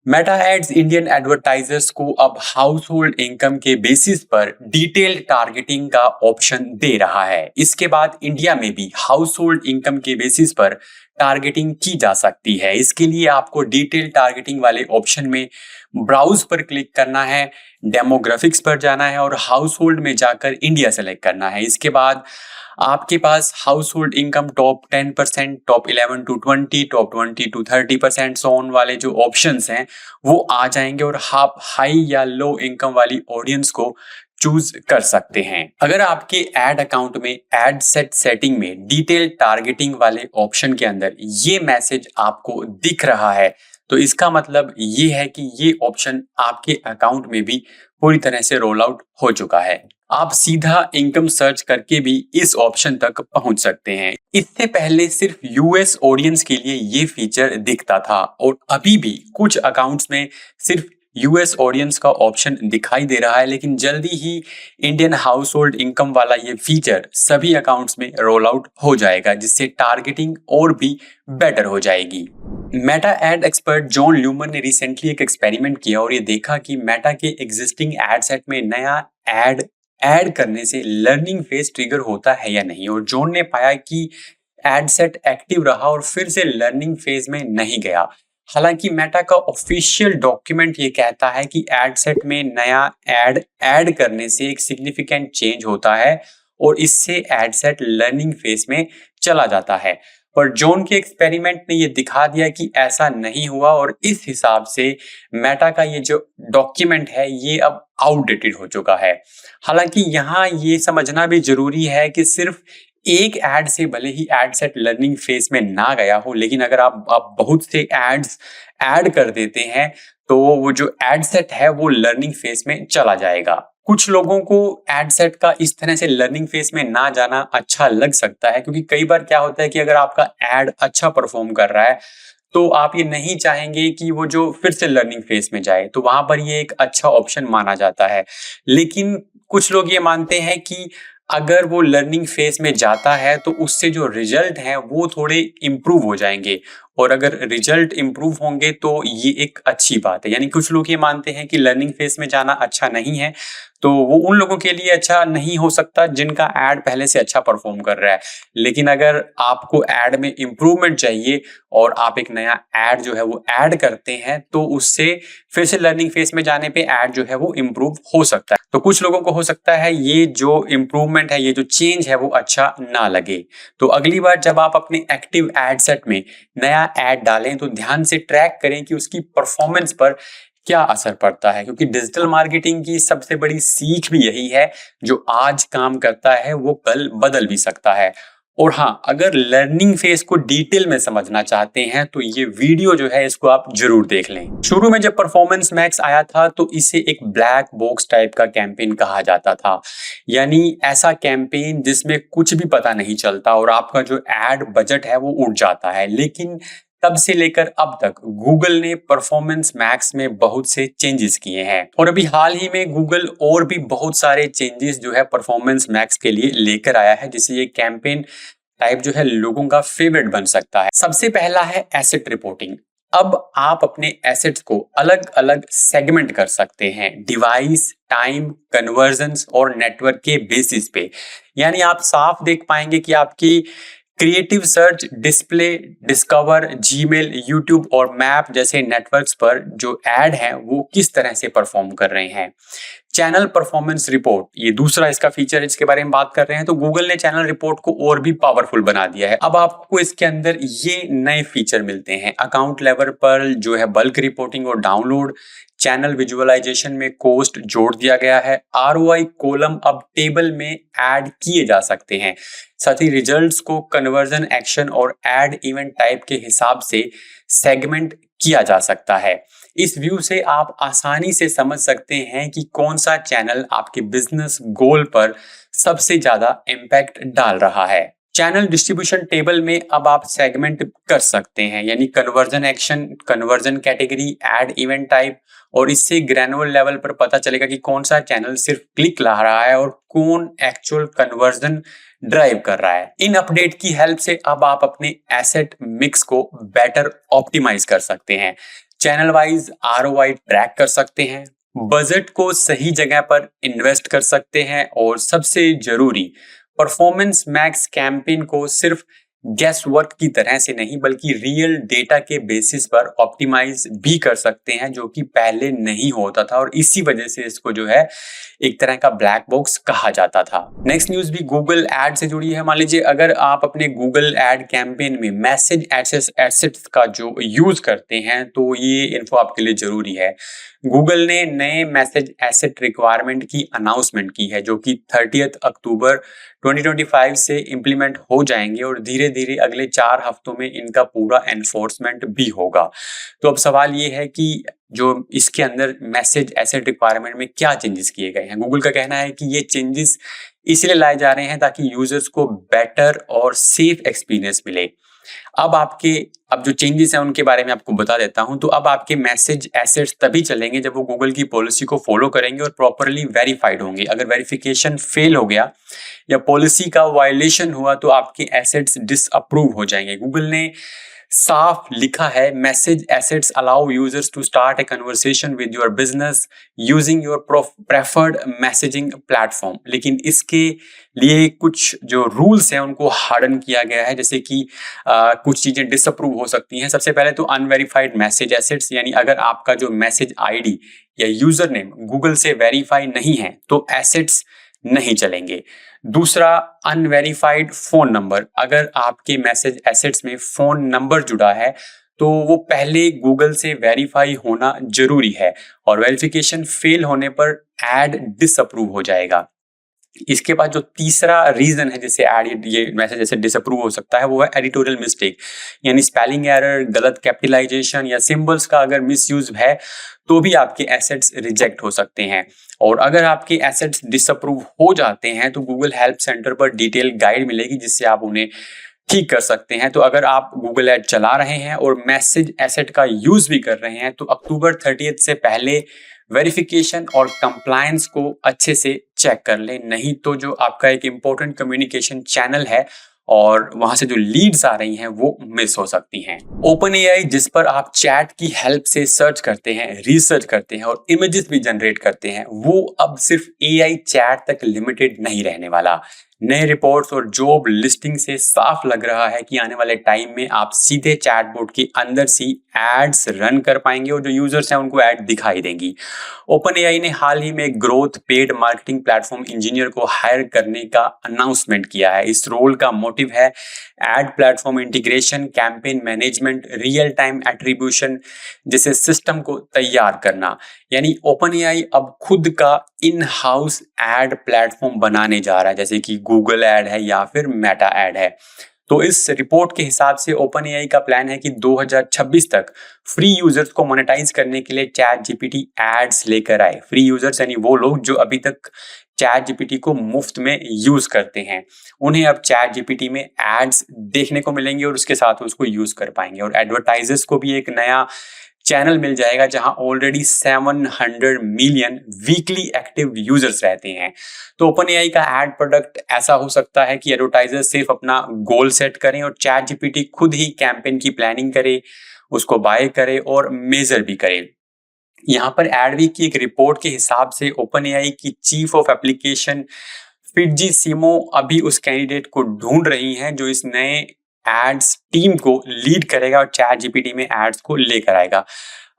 Meta ads Indian advertisers को अब house hold income के बेसिस पर डिटेल्ड टारगेटिंग का ऑप्शन दे रहा है। इसके बाद इंडिया में भी हाउस होल्ड इनकम के बेसिस पर टारगेटिंग की जा सकती है। इसके लिए आपको डिटेल टारगेटिंग वाले ऑप्शन में ब्राउज पर क्लिक करना है, डेमोग्राफिक्स पर जाना है और हाउस होल्ड में जाकर इंडिया सेलेक्ट करना है। इसके बाद आपके पास household income top 10%, top 11 to 20, top 20 to 30% सोन वाले जो ऑप्शंस हैं वो आ जाएंगे और आप हाई या लो इनकम वाली ऑडियंस को चूज कर सकते हैं। अगर आपके एड अकाउंट में एड सेट सेटिंग में डिटेल टारगेटिंग वाले ऑप्शन के अंदर ये मैसेज आपको दिख रहा है तो इसका मतलब ये है कि ये ऑप्शन आपके अकाउंट में भी पूरी तरह से रोल आउट हो चुका है। आप सीधा इनकम सर्च करके भी इस ऑप्शन तक पहुंच सकते हैं। इससे पहले सिर्फ यूएस ऑडियंस के लिए ये फीचर दिखता था और अभी भी कुछ अकाउंट्स में सिर्फ यूएस ऑडियंस का ऑप्शन दिखाई दे रहा है, लेकिन जल्दी ही इंडियन हाउस होल्ड इनकम वाला ये फीचर सभी अकाउंट्स में रोल आउट हो जाएगा, जिससे टारगेटिंग और भी बेटर हो जाएगी। Meta ad expert John Lumen ने रिसेंटली एक एक्सपेरिमेंट किया और ये देखा कि मेटा के एग्जिस्टिंग एड सेट में नया एड ऐड करने से लर्निंग फेज ट्रिगर होता है या नहीं। और जॉन ने पाया कि एड सेट एक्टिव रहा और फिर से लर्निंग फेज में नहीं गया। हालांकि मेटा का ऑफिशियल डॉक्यूमेंट ये कहता है कि एड सेट में नया एड ऐड करने से एक सिग्निफिकेंट चेंज होता है और इससे एड सेट लर्निंग फेज में चला जाता है। पर जॉन के एक्सपेरिमेंट ने ये दिखा दिया कि ऐसा नहीं हुआ और इस हिसाब से मेटा का ये जो डॉक्यूमेंट है ये अब आउटडेटेड हो चुका है। हालांकि यहाँ ये समझना भी जरूरी है कि सिर्फ एक एड से भले ही एड सेट लर्निंग फेज में ना गया हो, लेकिन अगर आप बहुत से एड्स ऐड कर देते हैं तो वो जो एड सेट है वो लर्निंग फेज में चला जाएगा। कुछ लोगों को एड सेट का इस तरह से लर्निंग फेज में ना जाना अच्छा लग सकता है, क्योंकि कई बार क्या होता है कि अगर आपका एड अच्छा परफॉर्म कर रहा है तो आप ये नहीं चाहेंगे कि वो जो फिर से लर्निंग फेज में जाए, तो वहां पर ये एक अच्छा ऑप्शन माना जाता है। लेकिन कुछ लोग ये मानते हैं कि अगर वो लर्निंग फेज में जाता है तो उससे जो रिजल्ट है वो थोड़े इम्प्रूव हो जाएंगे और अगर रिजल्ट इम्प्रूव होंगे तो ये एक अच्छी बात है। यानी कुछ लोग ये मानते हैं कि लर्निंग फेज में जाना अच्छा नहीं है, तो वो उन लोगों के लिए अच्छा नहीं हो सकता जिनका एड पहले से अच्छा परफॉर्म कर रहा है। लेकिन अगर आपको एड में इम्प्रूवमेंट चाहिए और आप एक नया एड जो है वो ऐड करते हैं तो उससे फिर से लर्निंग फेज में जाने पे एड जो है वो इम्प्रूव हो सकता है। तो कुछ लोगों को हो सकता है ये जो इम्प्रूवमेंट है, ये जो चेंज है वो अच्छा ना लगे। तो अगली बार जब आप अपने एक्टिव एड सेट में नया एड डालें तो ध्यान से ट्रैक करें कि उसकी परफॉर्मेंस पर क्या असर पड़ता है, क्योंकि डिजिटल मार्केटिंग की सबसे बड़ी सीख भी यही है, जो आज काम करता है वो कल बदल भी सकता है। और हाँ, अगर लर्निंग फेज को डिटेल में समझना चाहते हैं तो ये वीडियो जो है इसको आप जरूर देख लें। शुरू में जब परफॉर्मेंस मैक्स आया था तो इसे एक ब्लैक बॉक्स टाइप का कैंपेन कहा जाता था, यानी ऐसा कैंपेन जिसमें कुछ भी पता नहीं चलता और आपका जो एड बजट है वो उठ जाता है। लेकिन तब से लेकर अब तक गूगल ने परफॉर्मेंस मैक्स में बहुत से चेंजेस किए हैं और अभी हाल ही में गूगल और भी बहुत सारे चेंजेस जो है परफॉर्मेंस मैक्स के लिए लेकर आया है, जिससे ये कैंपेन टाइप जो है लोगों का फेवरेट बन सकता है। सबसे पहला है एसेट रिपोर्टिंग। अब आप अपने एसेट्स को अलग अलग सेगमेंट कर सकते हैं, डिवाइस, टाइम, कन्वर्जन्स और नेटवर्क के बेसिस पे। यानी आप साफ देख पाएंगे कि आपकी creative search, display, discover, Gmail, YouTube और मैप जैसे नेटवर्क्स पर जो ऐड हैं वो किस तरह से परफॉर्म कर रहे हैं। चैनल परफॉर्मेंस रिपोर्ट, ये दूसरा इसका फीचर है जिसके बारे में बात कर रहे हैं। तो गूगल ने चैनल रिपोर्ट को और भी पावरफुल बना दिया है। अब आपको इसके अंदर ये नए फीचर मिलते हैं। अकाउंट लेवल पर जो है बल्क रिपोर्टिंग और डाउनलोड, चैनल विजुअलाइजेशन में कोस्ट जोड़ दिया गया है, आरओआई कॉलम अब टेबल में ऐड किए जा सकते हैं। साथ ही रिजल्ट्स को कन्वर्जन, एक्शन और एड इवेंट टाइप के हिसाब से सेगमेंट किया जा सकता है। इस व्यू से आप आसानी से समझ सकते हैं कि कौन सा चैनल आपके बिजनेस गोल पर सबसे ज्यादा इम्पैक्ट डाल रहा है। चैनल डिस्ट्रीब्यूशन टेबल में अब आप सेगमेंट कर सकते हैं, यानी conversion action, conversion category, ad event type, और इससे ग्रैनुअल लेवल पर पता चलेगा कि कौन सा चैनल सिर्फ क्लिक ला रहा है और कौन एक्चुअल कन्वर्जन ड्राइव कर रहा है। इन अपडेट की हेल्प से अब आप अपने एसेट मिक्स को बेटर ऑप्टिमाइज कर सकते हैं। चैनल वाइज आरओआई ट्रैक कर सकते हैं, बजट को सही जगह पर इन्वेस्ट कर सकते हैं और सबसे जरूरी परफॉर्मेंस मैक्स कैंपेन को सिर्फ गैस वर्क की तरह से नहीं बल्कि रियल डेटा के बेसिस पर ऑप्टिमाइज भी कर सकते हैं, जो कि पहले नहीं होता था और इसी वजह से इसको जो है एक तरह का ब्लैक बॉक्स कहा जाता था। नेक्स्ट न्यूज भी गूगल एड से जुड़ी है। मान लीजिए अगर आप अपने गूगल एड कैंपेन में मैसेज एसेट्स का जो यूज करते हैं तो ये इन्फो आपके लिए जरूरी है। गूगल ने नए मैसेज एसेट रिक्वायरमेंट की अनाउंसमेंट की है जो कि 30 अक्टूबर 2025 से इंप्लीमेंट हो जाएंगे और धीरे धीरे अगले 4 हफ्तों में इनका पूरा एनफोर्समेंट भी होगा। तो अब सवाल ये है कि जो इसके अंदर मैसेज एसेट रिक्वायरमेंट में क्या चेंजेस किए गए हैं। गूगल का कहना है कि ये चेंजेस इसलिए लाए जा रहे हैं ताकि यूजर्स को बेटर और सेफ एक्सपीरियंस मिले। अब जो चेंजेस हैं उनके बारे में आपको बता देता हूं। तो अब आपके मैसेज एसेट्स तभी चलेंगे जब वो गूगल की पॉलिसी को फॉलो करेंगे और प्रॉपरली वेरीफाइड होंगे। अगर वेरिफिकेशन फेल हो गया या पॉलिसी का वायलेशन हुआ तो आपके एसेट्स डिसअप्रूव हो जाएंगे। गूगल ने साफ लिखा है, message assets allow users to start a conversation with your business using your preferred messaging platform. लेकिन इसके लिए कुछ जो रूल्स हैं उनको हार्डन किया गया है, जैसे कि कुछ चीजें डिसअप्रूव हो सकती हैं। सबसे पहले तो अनवेरिफाइड मैसेज एसेट्स, यानी अगर आपका जो मैसेज आईडी या यूजर नेम गूगल से वेरीफाई नहीं है तो एसेट्स नहीं चलेंगे। दूसरा, अनवेरिफाइड फोन नंबर। अगर आपके मैसेज एसेट्स में फोन नंबर जुड़ा है तो वो पहले गूगल से वेरीफाई होना जरूरी है और वेरिफिकेशन फेल होने पर एड डिसअप्रूव हो जाएगा। इसके बाद जो तीसरा रीजन है जिससे एड ये मैसेज ऐसे डिसअप्रूव हो सकता है वो है एडिटोरियल मिस्टेक, यानी स्पेलिंग एरर, गलत कैपिटलाइजेशन या सिंबल्स का अगर मिसयूज है तो भी आपके एसेट्स रिजेक्ट हो सकते हैं। और अगर आपके एसेट्स डिसअप्रूव हो जाते हैं तो गूगल हेल्प सेंटर पर डिटेल गाइड मिलेगी जिससे आप उन्हें ठीक कर सकते हैं। तो अगर आप गूगल एड चला रहे हैं और मैसेज एसेट का यूज भी कर रहे हैं तो अक्टूबर 30 से पहले वेरिफिकेशन और कंप्लायंस को अच्छे से चेक कर लें, नहीं तो जो आपका एक इंपॉर्टेंट कम्युनिकेशन चैनल है और वहां से जो लीड्स आ रही हैं वो मिस हो सकती हैं। ओपन एआई जिस पर आप चैट की हेल्प से सर्च करते हैं, रिसर्च करते हैं और इमेजेस भी जनरेट करते हैं, वो अब सिर्फ एआई चैट तक लिमिटेड नहीं रहने वाला। नए रिपोर्ट्स और जॉब लिस्टिंग से साफ लग रहा है कि आने वाले टाइम में आप सीधे चैटबॉट के अंदर से एड्स रन कर पाएंगे और जो यूजर्स हैं उनको एड दिखाई देंगी। ओपन एआई ने हाल ही में growth paid marketing platform engineer को हायर करने का अनाउंसमेंट किया है। इस रोल का मोटिव है ad platform integration, campaign management, real time attribution जैसे सिस्टम को तैयार करना। यानी ओपन एआई अब खुद का इन हाउस एड प्लेटफॉर्म बनाने जा रहा है, जैसे कि गूगल एड है या फिर मेटा एड है। तो इस रिपोर्ट के हिसाब से ओपन एआई का प्लान है कि 2026 तक फ्री यूजर्स को मोनेटाइज करने के लिए चैट जीपीटी एड्स लेकर आए। फ्री यूजर्स यानी वो लोग जो अभी तक चैट जीपीटी को मुफ्त में यूज करते हैं, उन्हें अब चैट जीपीटी में एड्स देखने को मिलेंगे और उसके साथ उसको यूज कर पाएंगे। और एडवर्टाइजर्स को भी एक नया चैनल मिल जाएगा जहां already 700 million weekly active users रहते हैं। तो ओपन एआई का एड प्रोडक्ट ऐसा हो सकता है कि एडवर्टाइजर सिर्फ अपना गोल सेट करें और चैट जीपीटी खुद ही कैंपेन की प्लानिंग करे, उसको बाय करे और मेजर भी करे। यहाँ पर एडवीक की एक रिपोर्ट के हिसाब से ओपन एआई की चीफ ऑफ एप्लीकेशन फिटजी सीमो अभी उस कैंडिडेट को ढूंढ रही हैं जो इस नए एड्स टीम को लीड करेगा और चैट जीपीटी में एड्स को लेकर आएगा।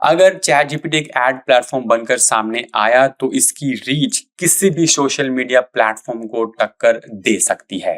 अगर चैट जीपीटी एक एड प्लेटफॉर्म बनकर सामने आया तो इसकी रीच किसी भी सोशल मीडिया प्लेटफॉर्म को टक्कर दे सकती है।